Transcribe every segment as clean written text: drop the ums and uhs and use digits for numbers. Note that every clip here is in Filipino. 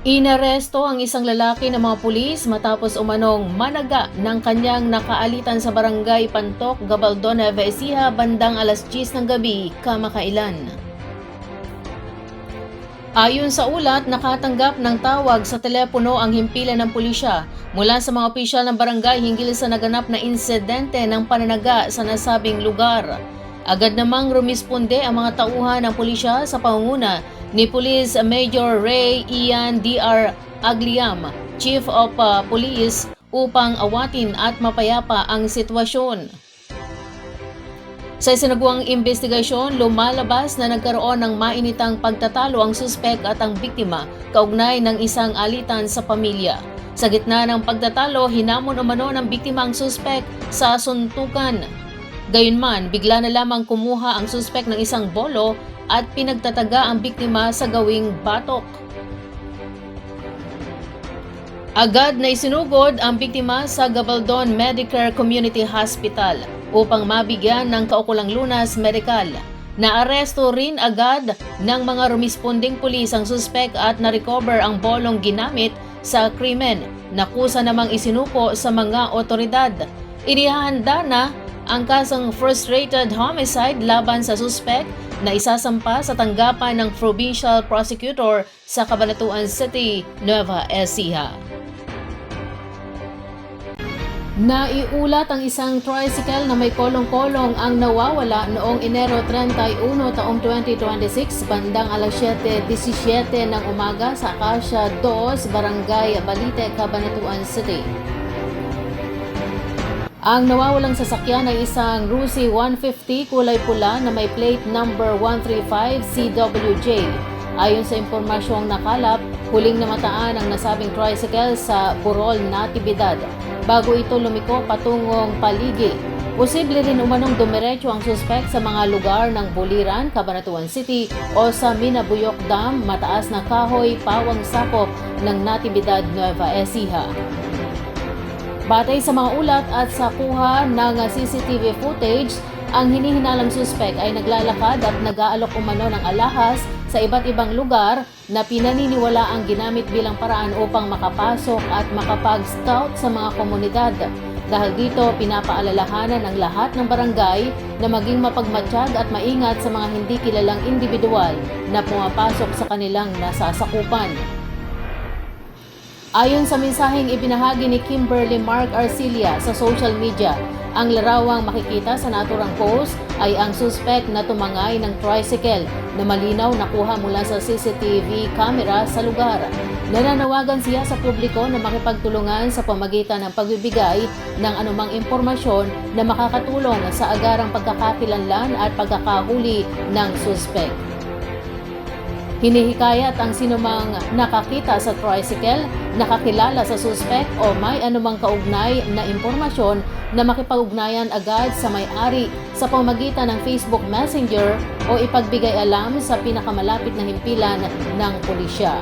Inaresto ang isang lalaki ng mga pulis matapos umanong managa ng kanyang nakaalitan sa barangay Pantok, Gabaldon, Nueva Ecija bandang alas 10 ng gabi kamakailan. Ayon sa ulat, nakatanggap ng tawag sa telepono ang himpilan ng pulisya mula sa mga opisyal ng barangay hinggil sa naganap na insidente ng pananaga sa nasabing lugar. Agad namang rumisponde ang mga tauhan ng pulisya sa pangunguna ni Police Major Ray Ian Dr. Agliam, Chief of Police, upang awatin at mapayapa ang sitwasyon. Sa isinagawang investigasyon, lumalabas na nagkaroon ng mainitang pagtatalo ang suspek at ang biktima kaugnay ng isang alitan sa pamilya. Sa gitna ng pagtatalo, hinamon umano ng biktima ang suspek sa suntukan. Gayunman, bigla na lamang kumuha ang suspek ng isang bolo at pinagtataga ang biktima sa gawing batok. Agad na isinugod ang biktima sa Gabaldon Medicare Community Hospital upang mabigyan ng kaukulang lunas medikal. Naaresto rin agad ng mga rumisponding pulis ang suspek at na-recover ang bolong ginamit sa krimen. Nakusa namang isinuko sa mga otoridad. Inihahanda na ang kasong frustrated homicide laban sa suspek na isasampa sa tanggapan ng Provincial Prosecutor sa Cabanatuan City, Nueva Ecija. Naiulat ang isang tricycle na may kolong-kolong ang nawawala noong Enero 31 taong 2026 bandang alas 7:17 ng umaga sa Acacia 2, Barangay Balite, Cabanatuan City. Ang nawawalang sasakyan ay isang Rusi 150 kulay pula na may plate number 135 CWJ. Ayon sa impormasyong nakalap, huling namataan ang nasabing tricycle sa Burol, Natividad bago ito lumiko patungong Paligi. Posible rin umanong dumiretso ang suspek sa mga lugar ng Buliran, Cabanatuan City o sa Minabuyok Dam, Mataas na Kahoy, Pawang Sakop ng Natividad, Nueva Ecija. Batay sa mga ulat at sa kuha ng CCTV footage, ang hinihinalang suspek ay naglalakad at nag-aalok umano ng alahas sa iba't ibang lugar na pinaniniwala ang ginamit bilang paraan upang makapasok at makapag-scout sa mga komunidad. Dahil dito, pinapaalalahanan ng lahat ng barangay na maging mapagmatsyag at maingat sa mga hindi kilalang individual na pumapasok sa kanilang nasasakupan. Ayon sa mensaheng ibinahagi ni Kimberly Mark Arcilia sa social media, ang larawang makikita sa naturang post ay ang suspect na tumangay ng tricycle na malinaw nakuha mula sa CCTV camera sa lugar. Nananawagan siya sa publiko na makipagtulungan sa pamagitan ng pagbibigay ng anumang impormasyon na makakatulong sa agarang pagkakakilanlan at pagkakahuli ng suspect. Hinihikayat ang sinumang nakakita sa tricycle, nakakilala sa suspect o may anumang kaugnay na impormasyon na makipag-ugnayan agad sa may-ari sa pamamagitan ng Facebook Messenger o ipagbigay alam sa pinakamalapit na himpilan ng pulisya.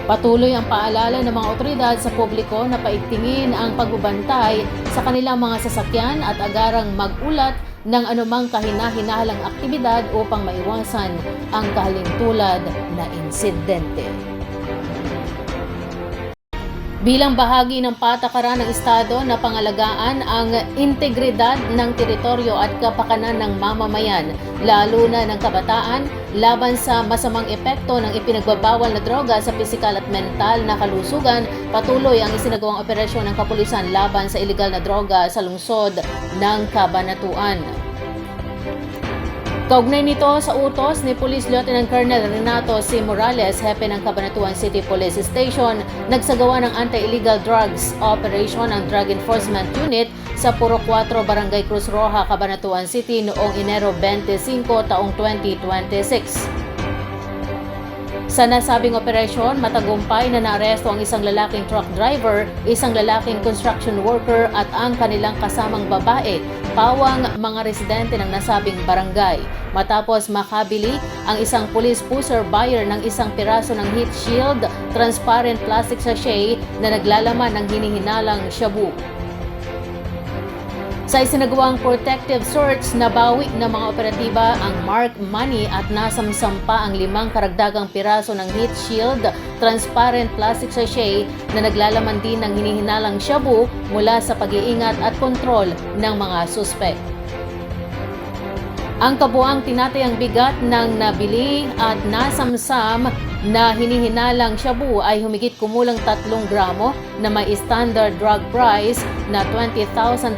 Patuloy ang paalala ng mga otoridad sa publiko na paigtingin ang pagbabantay sa kanilang mga sasakyan at agarang mag-ulat ng anumang kahina-hinahalang aktibidad upang maiwasan ang kahalintulad na insidente. Bilang bahagi ng patakaran ng Estado na pangalagaan ang integridad ng teritoryo at kapakanan ng mamamayan, lalo na ng kabataan, laban sa masamang epekto ng ipinagbabawal na droga sa pisikal at mental na kalusugan, patuloy ang isinagawang operasyon ng kapulisan laban sa ilegal na droga sa lungsod ng Cabanatuan. Kaugnay nito sa utos ni Police Lieutenant Colonel Renato C. Morales, hepe ng Cabanatuan City Police Station, nagsagawa ng Anti-Illegal Drugs Operation ng Drug Enforcement Unit sa Puro 4, Barangay Cruz Roja, Cabanatuan City noong Enero 25 taong 2026. Sa nasabing operasyon, matagumpay na naaresto ang isang lalaking truck driver, isang lalaking construction worker at ang kanilang kasamang babae, pawang mga residente ng nasabing barangay. Matapos makabili ang isang police pusher buyer ng isang piraso ng heat shield, transparent plastic sachet na naglalaman ng hinihinalang shabu. Sa isinagawang protective search, nabawi ng mga operatiba ang marked money at nasamsampa ang 5 karagdagang piraso ng heat shield, transparent plastic sachet na naglalaman din ng hinihinalang shabu mula sa pag-iingat at kontrol ng mga suspek. Ang kabuang tinatayang bigat ng nabili at nasamsam na hinihinalang shabu ay humigit kumulang 3 gramo na may standard drug price na 20,400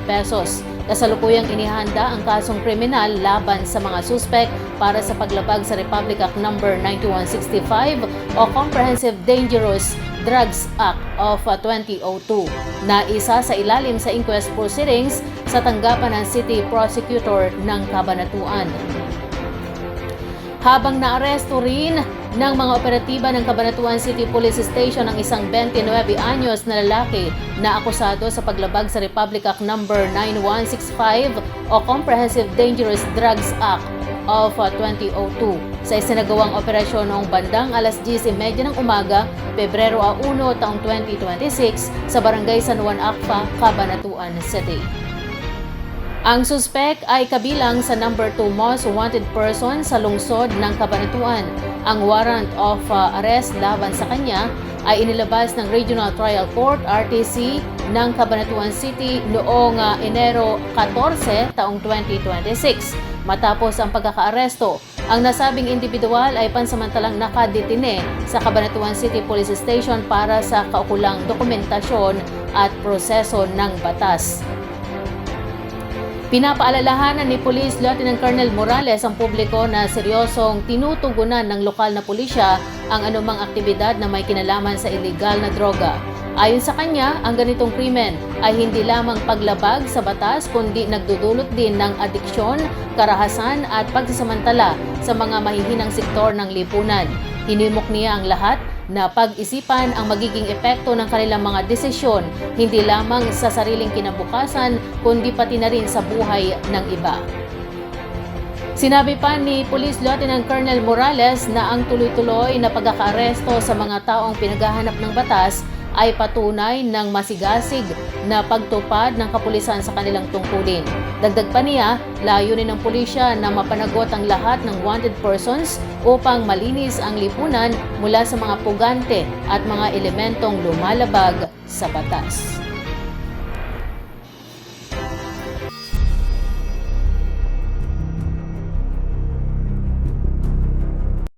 pesos. Kasalukuyang inihanda ang kasong kriminal laban sa mga suspek para sa paglabag sa Republic Act No. 9165 o Comprehensive Dangerous Drugs Act of 2002 na isa sa ilalim sa inquest proceedings sa tanggapan ng City Prosecutor ng Cabanatuan. Habang naaresto rin ng mga operatiba ng Cabanatuan City Police Station ang isang 29 anyos na lalaki na akusado sa paglabag sa Republic Act No. 9165 o Comprehensive Dangerous Drugs Act of 2002 sa isinagawang operasyon noong bandang alas 10:30 ng umaga, Pebrero 1, taong 2026 sa Barangay San Juan Acfa, Cabanatuan City. Ang suspek ay kabilang sa No. 2 most wanted person sa lungsod ng Cabanatuan. Ang warrant of arrest laban sa kanya ay inilabas ng Regional Trial Court RTC ng Cabanatuan City noong Enero 14, taong 2026. Matapos ang pagkakaaresto, ang nasabing individual ay pansamantalang nakadetine sa Cabanatuan City Police Station para sa kaukulang dokumentasyon at proseso ng batas. Pinapaalalahanan ni Police Lieutenant Colonel Morales ang publiko na seryosong tinutugunan ng lokal na pulisya ang anumang aktibidad na may kinalaman sa illegal na droga. Ayon sa kanya, ang ganitong krimen ay hindi lamang paglabag sa batas kundi nagdudulot din ng adiksyon, karahasan at pagsasamantala sa mga mahihinang sektor ng lipunan. Hinimok niya ang lahat na pag-isipan ang magiging epekto ng kanilang mga desisyon hindi lamang sa sariling kinabukasan kundi pati na rin sa buhay ng iba. Sinabi pa ni Police Lieutenant Colonel Morales na ang tuloy-tuloy na pagkakaaresto sa mga taong pinaghahanap ng batas ay patunay ng masigasig na pagtupad ng kapulisan sa kanilang tungkulin. Dagdag pa niya, layunin ng pulisya na mapanagot ang lahat ng wanted persons upang malinis ang lipunan mula sa mga pugante at mga elementong lumalabag sa batas.